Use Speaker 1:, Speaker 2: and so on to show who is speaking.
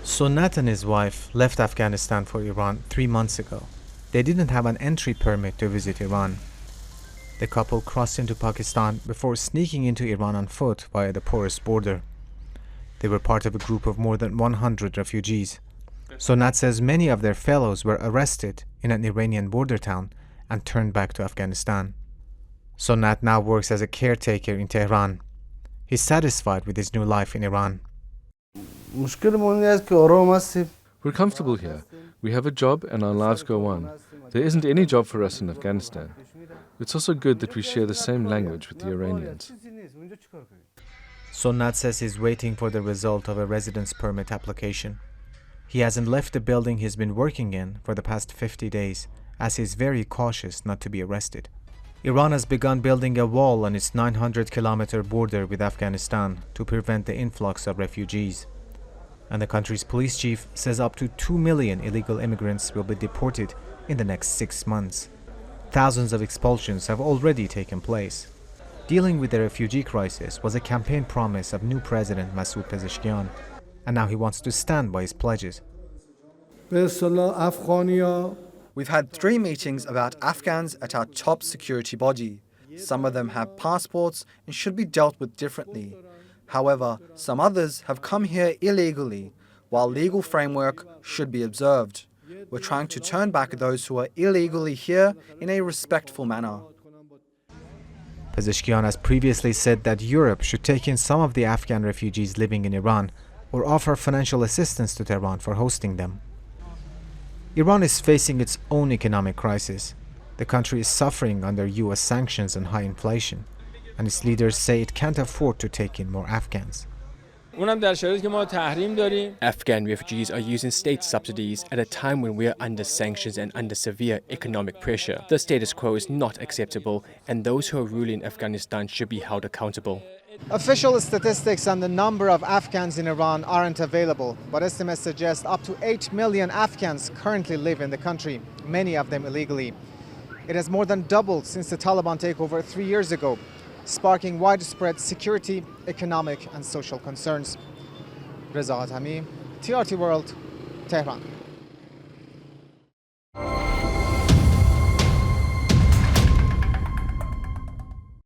Speaker 1: Sonat and his wife left Afghanistan for Iran 3 months ago. They didn't have an entry permit to visit Iran. The couple crossed into Pakistan before sneaking into Iran on foot via the porous border. They were part of a group of more than 100 refugees. Sonat says many of their fellows were arrested in an Iranian border town and turned back to Afghanistan. Sonat now works as a caretaker in Tehran. He's satisfied with his new life in Iran.
Speaker 2: We're comfortable here. We have a job and our lives go on. There isn't any job for us in Afghanistan. It's also good that we share the same language with the Iranians.
Speaker 1: Sonat says he's waiting for the result of a residence permit application. He hasn't left the building he's been working in for the past 50 days, as he's very cautious not to be arrested. Iran has begun building a wall on its 900-kilometer border with Afghanistan to prevent the influx of refugees. And the country's police chief says up to 2 million illegal immigrants will be deported in the next 6 months. Thousands of expulsions have already taken place. Dealing with the refugee crisis was a campaign promise of new President Masoud Pezeshkian, and now he wants to stand by his pledges.
Speaker 3: We've had 3 meetings about Afghans at our top security body. Some of them have passports and should be dealt with differently. However, some others have come here illegally, while legal framework should be observed. We're trying to turn back those who are illegally here in a respectful manner.
Speaker 1: Pezeshkian has previously said that Europe should take in some of the Afghan refugees living in Iran or offer financial assistance to Tehran for hosting them. Iran is facing its own economic crisis. The country is suffering under US sanctions and high inflation, and its leaders say it can't afford to take in more Afghans.
Speaker 4: Afghan refugees are using state subsidies at a time when we are under sanctions and under severe economic pressure. The status quo is not acceptable, and those who are ruling Afghanistan should be held accountable.
Speaker 5: Official statistics on the number of Afghans in Iran aren't available, but estimates suggest up to 8 million Afghans currently live in the country, many of them illegally. It has more than doubled since the Taliban takeover 3 years ago, sparking widespread security, economic and social concerns. Reza Hatami, TRT World, Tehran.